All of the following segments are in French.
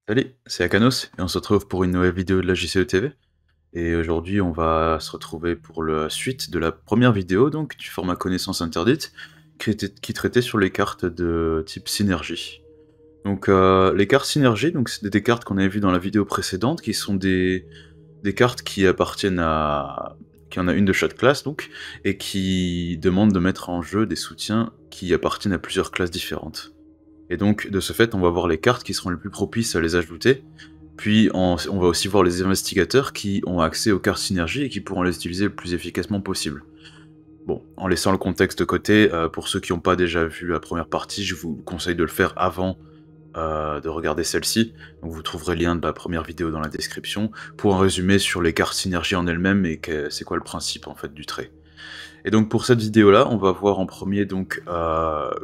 Salut, c'est Akanos et on se retrouve pour une nouvelle vidéo de la JCE TV. Et aujourd'hui, on va se retrouver pour la suite de la première vidéo, donc du format connaissance interdite, qui traitait sur les cartes de type synergie. Donc les cartes synergie, donc c'est des cartes qu'on avait vues dans la vidéo précédente, qui sont des cartes qui appartiennent à... qui en a une de chaque classe, donc, et qui demandent de mettre en jeu des soutiens qui appartiennent à plusieurs classes différentes. Et donc, de ce fait, on va voir les cartes qui seront les plus propices à les ajouter, puis on va aussi voir les investigateurs qui ont accès aux cartes synergie et qui pourront les utiliser le plus efficacement possible. Bon, en laissant le contexte de côté, pour ceux qui n'ont pas déjà vu la première partie, je vous conseille de le faire avant de regarder celle-ci. Donc vous trouverez le lien de la première vidéo dans la description pour un résumé sur les cartes synergie en elles-mêmes et c'est quoi le principe en fait du trait. Et donc pour cette vidéo-là, on va voir en premier donc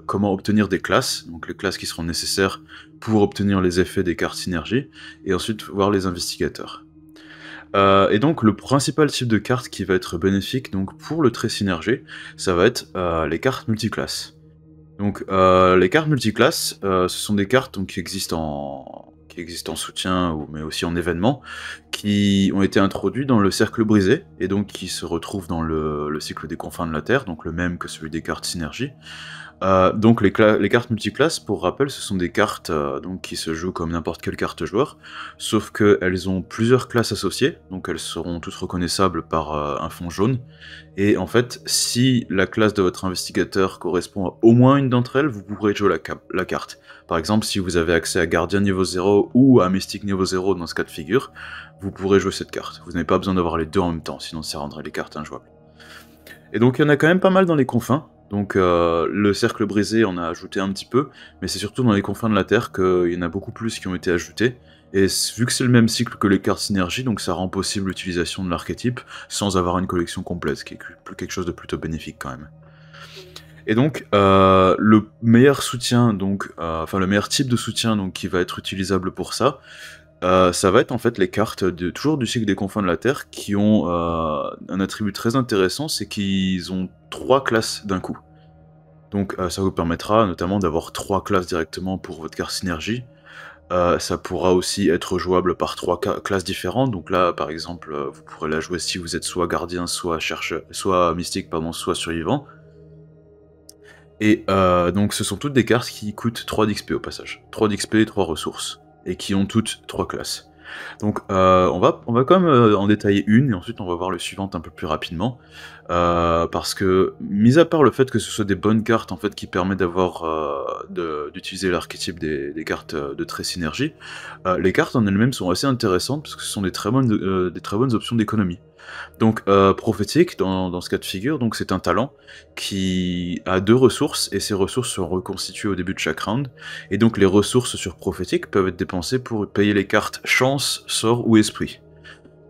comment obtenir des classes, donc les classes qui seront nécessaires pour obtenir les effets des cartes synergie, et ensuite voir les investigateurs. Et donc le principal type de carte qui va être bénéfique donc pour le trait synergie, ça va être les cartes multiclasses. Donc les cartes multiclasses, ce sont des cartes donc, qui existent en soutien, mais aussi en événement, qui ont été introduits dans le cercle brisé, et donc qui se retrouvent dans le cycle des confins de la Terre, donc le même que celui des cartes synergie. Donc les cartes multiclasses, pour rappel, ce sont des cartes donc, qui se jouent comme n'importe quelle carte joueur, sauf qu'elles ont plusieurs classes associées, donc elles seront toutes reconnaissables par un fond jaune, et en fait, si la classe de votre investigateur correspond à au moins une d'entre elles, vous pourrez jouer la carte. Par exemple, si vous avez accès à Gardien niveau 0 ou à Mystique niveau 0 dans ce cas de figure, vous pourrez jouer cette carte. Vous n'avez pas besoin d'avoir les deux en même temps, sinon ça rendrait les cartes injouables. Et donc il y en a quand même pas mal dans les confins, donc le cercle brisé en a ajouté un petit peu, mais c'est surtout dans les confins de la Terre qu'il y en a beaucoup plus qui ont été ajoutés, et vu que c'est le même cycle que les cartes synergie, donc ça rend possible l'utilisation de l'archétype sans avoir une collection complète, ce qui est quelque chose de plutôt bénéfique quand même. Et donc le meilleur soutien, enfin le meilleur type de soutien donc, qui va être utilisable pour ça, ça va être en fait les cartes toujours du cycle des confins de la Terre qui ont un attribut très intéressant, c'est qu'ils ont 3 classes d'un coup. Donc ça vous permettra notamment d'avoir 3 classes directement pour votre carte synergie. Ça pourra aussi être jouable par 3 classes différentes, donc là par exemple vous pourrez la jouer si vous êtes soit gardien, soit chercheur, soit mystique, pardon, soit survivant. Et donc ce sont toutes des cartes qui coûtent 3 d'XP au passage. 3 d'XP et 3 ressources. Et qui ont toutes 3 classes. Donc on va quand même en détailler une, et ensuite on va voir le suivant un peu plus rapidement. Parce que, mis à part le fait que ce soit des bonnes cartes en fait, qui permettent d'utiliser l'archétype des cartes de trait synergie, les cartes en elles-mêmes sont assez intéressantes parce que ce sont des très bonnes options d'économie. Donc prophétique, dans ce cas de figure, donc c'est un talent qui a 2 ressources, et ces ressources sont reconstituées au début de chaque round, et donc les ressources sur prophétique peuvent être dépensées pour payer les cartes chance, sort ou esprit.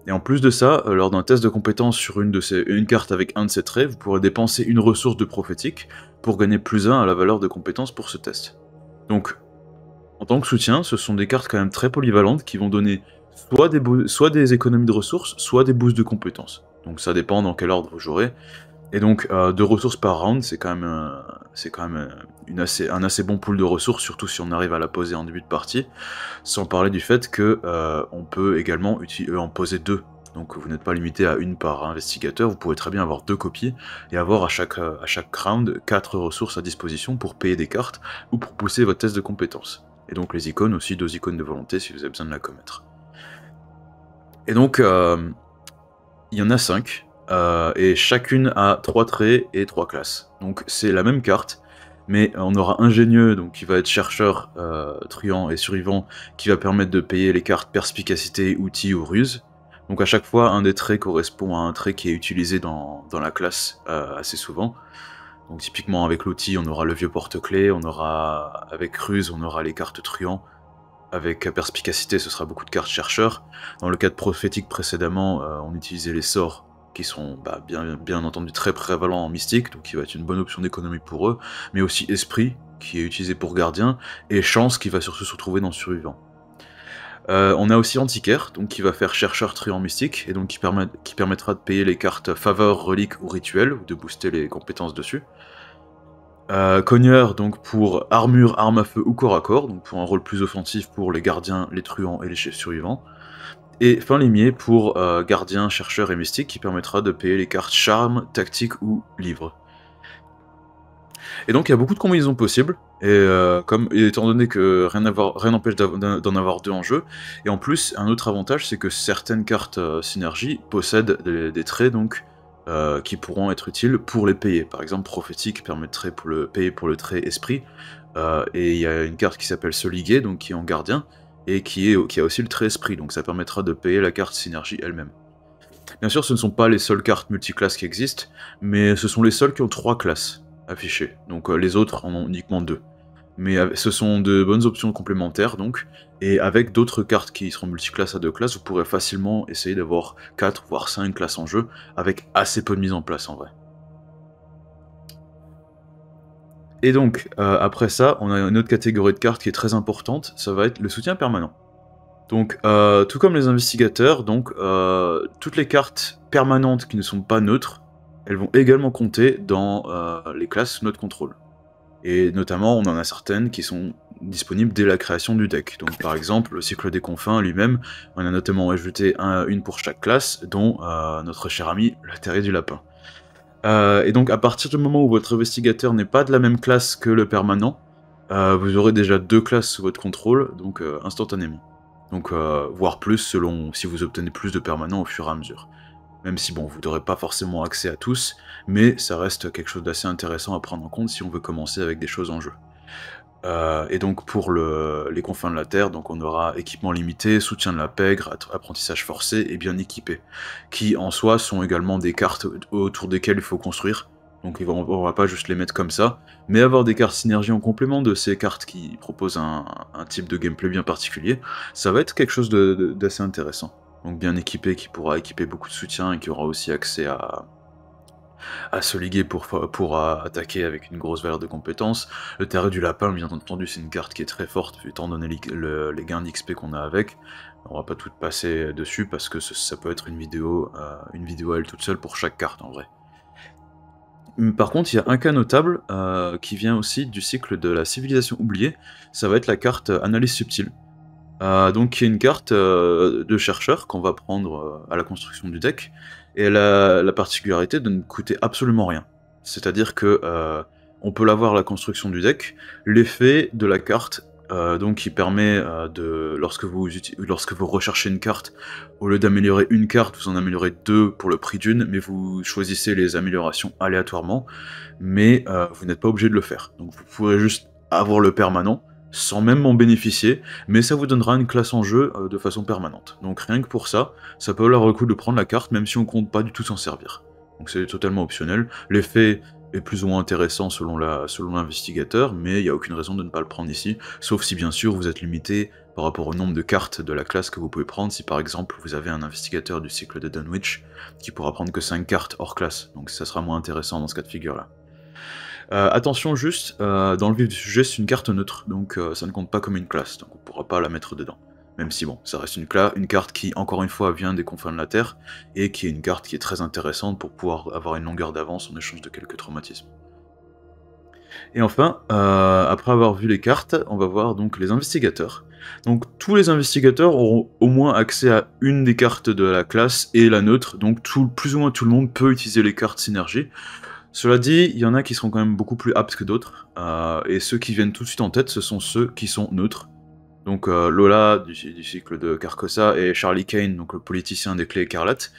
Et en plus de ça, lors d'un test de compétence sur une carte avec un de ces traits, vous pourrez dépenser une ressource de prophétique pour gagner +1 à la valeur de compétence pour ce test. Donc, en tant que soutien, ce sont des cartes quand même très polyvalentes qui vont donner soit des économies de ressources, soit des boosts de compétences. Donc ça dépend dans quel ordre vous jouerez. Et donc 2 ressources par round, c'est quand même, un assez bon pool de ressources, surtout si on arrive à la poser en début de partie, sans parler du fait que on peut également en poser 2. Donc vous n'êtes pas limité à une par investigateur, vous pouvez très bien avoir 2 copies, et avoir à chaque round 4 ressources à disposition pour payer des cartes, ou pour pousser votre test de compétences. Et donc les icônes aussi, 2 icônes de volonté si vous avez besoin de la commettre. Et donc, il y en a 5, et chacune a 3 traits et 3 classes. Donc c'est la même carte, mais on aura ingénieux, donc qui va être chercheur, truand et survivant, qui va permettre de payer les cartes perspicacité, outils ou ruse. Donc à chaque fois, un des traits correspond à un trait qui est utilisé dans la classe assez souvent. Donc typiquement avec l'outil, on aura le vieux porte-clés, avec ruse, on aura les cartes truand. Avec perspicacité, ce sera beaucoup de cartes chercheurs. Dans le cas de prophétique précédemment, on utilisait les sorts qui sont bien entendu très prévalents en mystique, donc qui va être une bonne option d'économie pour eux, mais aussi esprit, qui est utilisé pour gardien, et chance, qui va surtout se retrouver dans survivant. On a aussi antiquaire, donc qui va faire chercheur truand mystique, et donc qui permettra de payer les cartes faveur, relique ou rituel, ou de booster les compétences dessus. Cogneur, donc pour armure, arme à feu ou corps à corps, donc pour un rôle plus offensif pour les gardiens, les truands et les chefs survivants. Et fin limier pour gardien, chercheur et mystique qui permettra de payer les cartes charme, tactique ou livre. Et donc il y a beaucoup de combinaisons possibles, et étant donné que rien n'empêche d'en avoir deux en jeu, et en plus un autre avantage c'est que certaines cartes synergie possèdent des traits donc qui pourront être utiles pour les payer. Par exemple prophétique permettrait pour le payer pour le trait esprit, et il y a une carte qui s'appelle Soligué, donc qui est en gardien, et qui a aussi le trait esprit, donc ça permettra de payer la carte synergie elle-même. Bien sûr, ce ne sont pas les seules cartes multiclasses qui existent, mais ce sont les seules qui ont 3 classes affichées, donc les autres en ont uniquement 2. Mais ce sont de bonnes options complémentaires, donc, et avec d'autres cartes qui seront multiclasses à 2 classes, vous pourrez facilement essayer d'avoir 4 voire 5 classes en jeu, avec assez peu de mise en place en vrai. Et donc, après ça, on a une autre catégorie de cartes qui est très importante, ça va être le soutien permanent. Donc, tout comme les investigateurs, donc, toutes les cartes permanentes qui ne sont pas neutres, elles vont également compter dans les classes sous notre contrôle. Et notamment, on en a certaines qui sont disponibles dès la création du deck. Donc par exemple, le cycle des confins lui-même, on a notamment ajouté une pour chaque classe, dont notre cher ami, le terrier du lapin. Et donc à partir du moment où votre investigateur n'est pas de la même classe que le permanent, vous aurez déjà 2 classes sous votre contrôle, donc instantanément. Donc voire plus selon si vous obtenez plus de permanents au fur et à mesure. Même si bon, vous n'aurez pas forcément accès à tous, mais ça reste quelque chose d'assez intéressant à prendre en compte si on veut commencer avec des choses en jeu. Et donc pour les confins de la Terre, donc on aura équipement limité, soutien de la pègre, apprentissage forcé et bien équipé, qui en soi sont également des cartes autour desquelles il faut construire, donc on va pas juste les mettre comme ça, mais avoir des cartes synergie en complément de ces cartes qui proposent un type de gameplay bien particulier, ça va être quelque chose d'assez intéressant. Donc bien équipé, qui pourra équiper beaucoup de soutien et qui aura aussi accès à se liguer pour attaquer avec une grosse valeur de compétences. Le terrier du lapin, bien entendu, c'est une carte qui est très forte, étant donné les gains d'XP qu'on a avec. On va pas tout passer dessus, parce que ça peut être une vidéo à elle toute seule pour chaque carte, en vrai. Par contre, il y a un cas notable qui vient aussi du cycle de la civilisation oubliée, ça va être la carte Analyse subtile. Donc qui est une carte de chercheur qu'on va prendre à la construction du deck, et elle a la particularité de ne coûter absolument rien. C'est-à-dire que on peut l'avoir à la construction du deck, l'effet de la carte, donc qui permet lorsque vous recherchez une carte, au lieu d'améliorer une carte, vous en améliorez 2 pour le prix d'une, mais vous choisissez les améliorations aléatoirement, mais vous n'êtes pas obligé de le faire. Donc vous pourrez juste avoir le permanent, sans même en bénéficier, mais ça vous donnera une classe en jeu de façon permanente. Donc rien que pour ça, ça peut valoir le coup de prendre la carte, même si on compte pas du tout s'en servir. Donc c'est totalement optionnel. L'effet est plus ou moins intéressant selon l'investigateur, mais il n'y a aucune raison de ne pas le prendre ici, sauf si bien sûr vous êtes limité par rapport au nombre de cartes de la classe que vous pouvez prendre, si par exemple vous avez un investigateur du cycle de Dunwich qui pourra prendre que 5 cartes hors classe, donc ça sera moins intéressant dans ce cas de figure là. Attention juste, dans le vif du sujet, c'est une carte neutre, donc ça ne compte pas comme une classe, donc on ne pourra pas la mettre dedans. Même si bon, ça reste une carte qui, encore une fois, vient des confins de la Terre, et qui est une carte qui est très intéressante pour pouvoir avoir une longueur d'avance en échange de quelques traumatismes. Et enfin, après avoir vu les cartes, on va voir donc les investigateurs. Donc tous les investigateurs auront au moins accès à une des cartes de la classe et la neutre, donc plus ou moins tout le monde peut utiliser les cartes synergie. Cela dit, il y en a qui seront quand même beaucoup plus aptes que d'autres, et ceux qui viennent tout de suite en tête, ce sont ceux qui sont neutres. Donc Lola, du cycle de Carcosa, et Charlie Kane, donc le politicien des Clés Écarlates,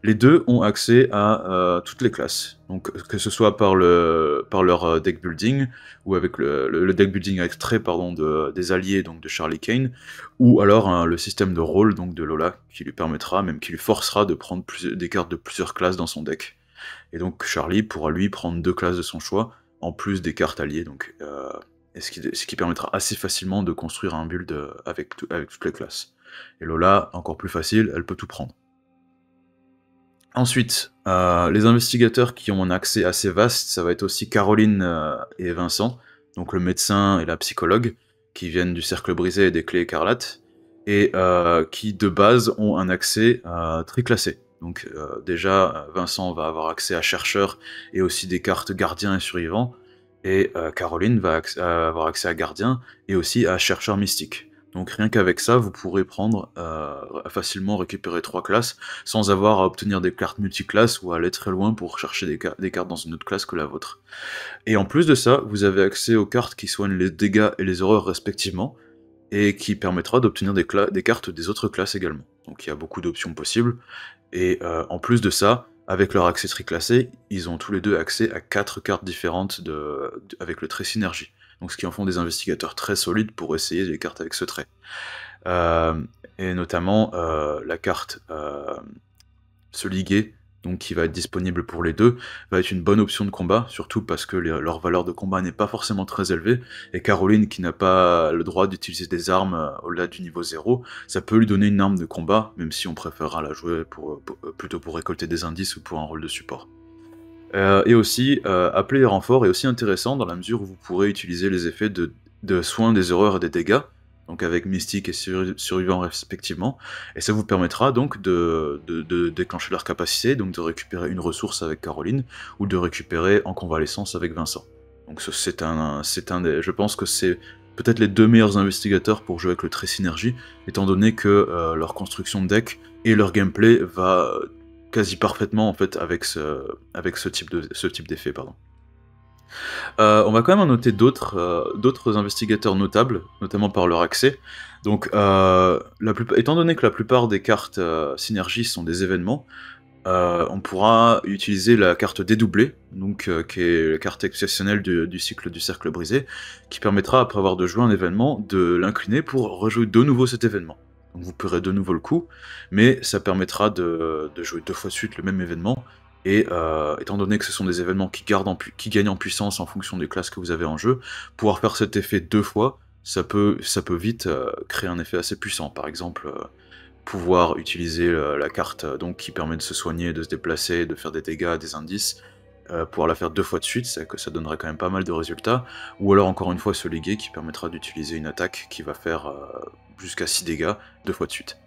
les deux ont accès à toutes les classes. Donc que ce soit par leur deck building, ou avec le deck building extrait des alliés, donc de Charlie Kane, ou alors le système de rôle donc de Lola, qui lui permettra, même qui lui forcera de prendre des cartes de plusieurs classes dans son deck. Et donc Charlie pourra lui prendre 2 classes de son choix, en plus des cartes alliées, donc, ce qui permettra assez facilement de construire un build avec toutes les classes. Et Lola, encore plus facile, elle peut tout prendre. Ensuite, les investigateurs qui ont un accès assez vaste, ça va être aussi Caroline et Vincent, donc le médecin et la psychologue, qui viennent du Cercle Brisé et des Clés Écarlates, et qui de base ont un accès triclassé. Donc déjà, Vincent va avoir accès à chercheur et aussi des cartes gardiens et survivants, Et Caroline va avoir accès à Gardien et aussi à Chercheur Mystique. Donc rien qu'avec ça, vous pourrez prendre facilement récupérer 3 classes sans avoir à obtenir des cartes multiclasses ou à aller très loin pour chercher des cartes dans une autre classe que la vôtre. Et en plus de ça, vous avez accès aux cartes qui soignent les dégâts et les horreurs respectivement, et qui permettra d'obtenir des cartes des autres classes également. Donc il y a beaucoup d'options possibles, et en plus de ça, avec leur accès triclassé, ils ont tous les deux accès à 4 cartes différentes avec le trait synergie. Donc ce qui en font des investigateurs très solides pour essayer les cartes avec ce trait. Et notamment la carte se liguer, donc qui va être disponible pour les deux, va être une bonne option de combat, surtout parce que leur valeur de combat n'est pas forcément très élevée, et Caroline, qui n'a pas le droit d'utiliser des armes au-delà du niveau 0, ça peut lui donner une arme de combat, même si on préférera la jouer plutôt pour récolter des indices ou pour un rôle de support. Et aussi, appeler les renforts est aussi intéressant dans la mesure où vous pourrez utiliser les effets de soins des horreurs et des dégâts, donc avec Mystique et Survivant respectivement, et ça vous permettra donc de déclencher leur capacité, donc de récupérer une ressource avec Caroline, ou de récupérer en convalescence avec Vincent. Donc je pense que c'est peut-être les deux meilleurs investigateurs pour jouer avec le trait synergie, étant donné que leur construction de deck et leur gameplay va quasi parfaitement en fait avec ce type d'effet, pardon. On va quand même en noter d'autres investigateurs notables, notamment par leur accès. Donc, étant donné que la plupart des cartes synergie sont des événements, on pourra utiliser la carte dédoublée, donc, qui est la carte exceptionnelle du cycle du cercle brisé, qui permettra, après avoir de jouer un événement, de l'incliner pour rejouer de nouveau cet événement. Donc vous paierez de nouveau le coup, mais ça permettra de jouer 2 fois de suite le même événement, et étant donné que ce sont des événements qui gagnent en puissance en fonction des classes que vous avez en jeu, pouvoir faire cet effet 2 fois, ça peut vite créer un effet assez puissant. Par exemple, pouvoir utiliser la carte donc, qui permet de se soigner, de se déplacer, de faire des dégâts, des indices, pouvoir la faire 2 fois de suite, ça donnerait quand même pas mal de résultats, ou alors encore une fois se liguer qui permettra d'utiliser une attaque qui va faire jusqu'à 6 dégâts 2 fois de suite.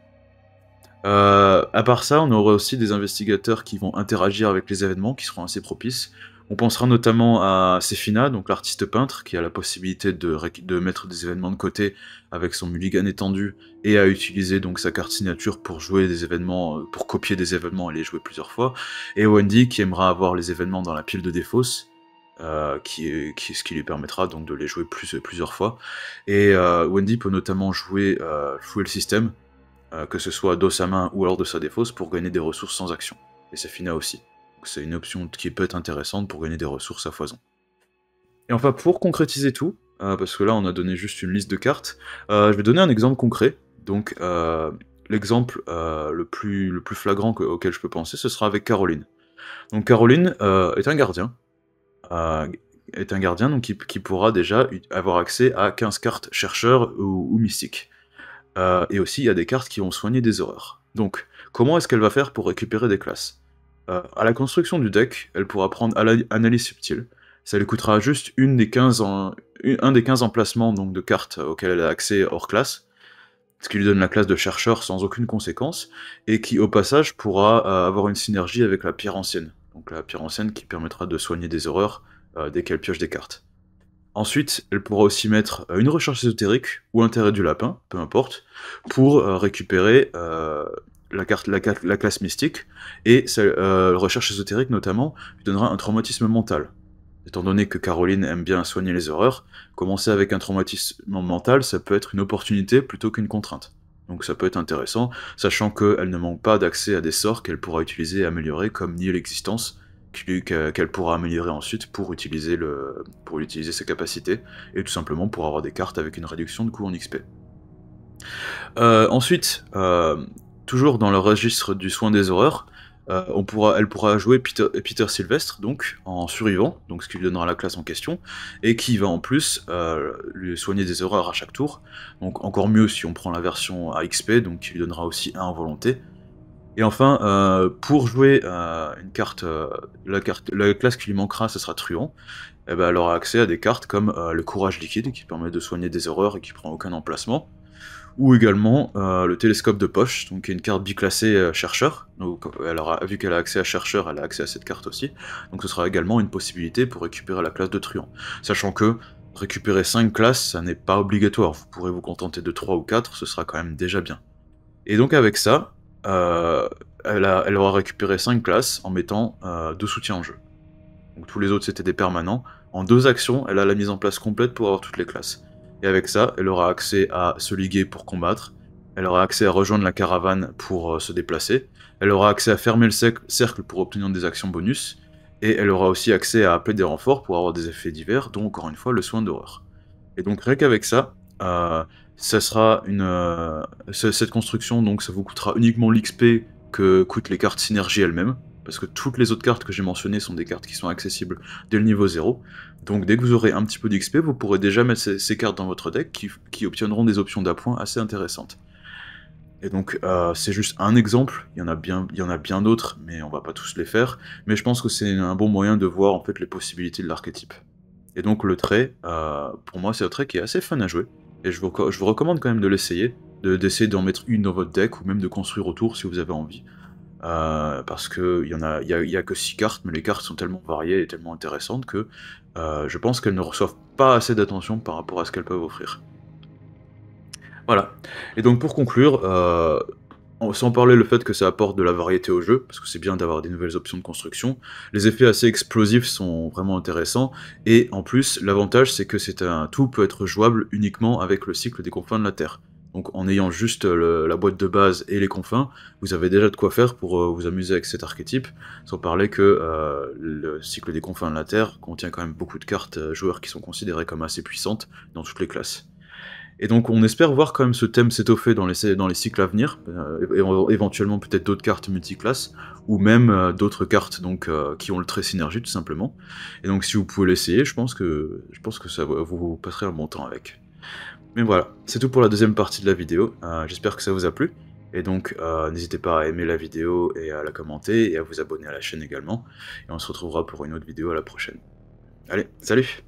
À part ça, on aura aussi des investigateurs qui vont interagir avec les événements, qui seront assez propices. On pensera notamment à Sefina, donc l'artiste peintre, qui a la possibilité de mettre des événements de côté avec son mulligan étendu, et à utiliser donc sa carte signature pour jouer des événements, pour copier des événements et les jouer plusieurs fois. Et Wendy, qui aimera avoir les événements dans la pile de défausse, ce qui lui permettra donc de les jouer plusieurs fois. Et Wendy peut notamment jouer Fuel System, que ce soit de sa main ou alors de sa défausse, pour gagner des ressources sans action. Et Sefina aussi. C'est une option qui peut être intéressante pour gagner des ressources à foison. Et enfin, pour concrétiser tout, parce que là on a donné juste une liste de cartes, je vais donner un exemple concret. Donc l'exemple le plus flagrant auquel je peux penser, ce sera avec Caroline. Donc Caroline est un gardien. Donc qui pourra déjà avoir accès à 15 cartes chercheurs ou mystiques. Et aussi, il y a des cartes qui vont soigner des horreurs. Donc, comment est-ce qu'elle va faire pour récupérer des classes? À la construction du deck, elle pourra prendre Analyse Subtile. Ça lui coûtera juste un des 15 emplacements donc, de cartes auxquelles elle a accès hors classe, ce qui lui donne la classe de chercheur sans aucune conséquence, et qui, au passage, pourra avoir une synergie avec la Pierre Ancienne. Donc la Pierre Ancienne qui permettra de soigner des horreurs dès qu'elle pioche des cartes. Ensuite, elle pourra aussi mettre une recherche ésotérique, ou intérêt du lapin, peu importe, pour récupérer la classe mystique, et la recherche ésotérique notamment lui donnera un traumatisme mental. Étant donné que Caroline aime bien soigner les horreurs, commencer avec un traumatisme mental, ça peut être une opportunité plutôt qu'une contrainte. Donc ça peut être intéressant, sachant qu'elle ne manque pas d'accès à des sorts qu'elle pourra utiliser et améliorer, comme Nier l'existence, qu'elle pourra améliorer ensuite pour utiliser ses capacités, et tout simplement pour avoir des cartes avec une réduction de coût en XP. Ensuite, toujours dans le registre du soin des horreurs, elle pourra jouer Peter Sylvestre, donc en survivant, donc ce qui lui donnera la classe en question, et qui va en plus lui soigner des horreurs à chaque tour, donc encore mieux si on prend la version à XP, donc qui lui donnera aussi 1 en volonté. Et enfin, pour jouer la classe qui lui manquera, ce sera Truand, et ben, elle aura accès à des cartes comme le Courage liquide, qui permet de soigner des horreurs et qui prend aucun emplacement, ou également le télescope de poche, donc qui est une carte biclassée chercheur, donc vu qu'elle a accès à chercheur, elle a accès à cette carte aussi, donc ce sera également une possibilité pour récupérer la classe de truand, sachant que récupérer 5 classes, ça n'est pas obligatoire, vous pourrez vous contenter de 3 ou 4, ce sera quand même déjà bien. Et donc avec ça, elle aura récupéré 5 classes en mettant 2 soutiens en jeu. Donc tous les autres c'était des permanents. En 2 actions, elle a la mise en place complète pour avoir toutes les classes. Et avec ça, elle aura accès à se liguer pour combattre, elle aura accès à rejoindre la caravane pour se déplacer, elle aura accès à fermer le cercle pour obtenir des actions bonus, et elle aura aussi accès à appeler des renforts pour avoir des effets divers, dont encore une fois le soin d'horreur. Et donc rien qu'avec ça, ça sera cette construction, donc ça vous coûtera uniquement l'XP que coûtent les cartes synergie elles-mêmes, parce que toutes les autres cartes que j'ai mentionnées sont des cartes qui sont accessibles dès le niveau 0. Donc dès que vous aurez un petit peu d'XP, vous pourrez déjà mettre ces cartes dans votre deck qui obtiendront des options d'appoint assez intéressantes. Et donc c'est juste un exemple, il y en a bien d'autres, mais on va pas tous les faire, mais je pense que c'est un bon moyen de voir en fait les possibilités de l'archétype. Et donc le trait, pour moi c'est un trait qui est assez fun à jouer, et je vous recommande quand même de l'essayer, d'essayer d'en mettre une dans votre deck, ou même de construire autour si vous avez envie. Parce qu'il y a que 6 cartes, mais les cartes sont tellement variées et tellement intéressantes que je pense qu'elles ne reçoivent pas assez d'attention par rapport à ce qu'elles peuvent offrir. Voilà. Et donc pour conclure, sans parler le fait que ça apporte de la variété au jeu, parce que c'est bien d'avoir des nouvelles options de construction, les effets assez explosifs sont vraiment intéressants, et en plus, l'avantage c'est que tout peut être jouable uniquement avec le cycle des confins de la Terre. Donc en ayant juste la boîte de base et les confins, vous avez déjà de quoi faire pour vous amuser avec cet archétype, sans parler que le cycle des confins de la Terre contient quand même beaucoup de cartes joueurs qui sont considérées comme assez puissantes dans toutes les classes. Et donc on espère voir quand même ce thème s'étoffer dans les cycles à venir, éventuellement peut-être d'autres cartes multiclasses, ou même d'autres cartes donc, qui ont le trait synergie tout simplement. Et donc si vous pouvez l'essayer, je pense que vous passerez un bon temps avec. Mais voilà, c'est tout pour la deuxième partie de la vidéo, j'espère que ça vous a plu, et donc n'hésitez pas à aimer la vidéo et à la commenter, et à vous abonner à la chaîne également, et on se retrouvera pour une autre vidéo à la prochaine. Allez, salut!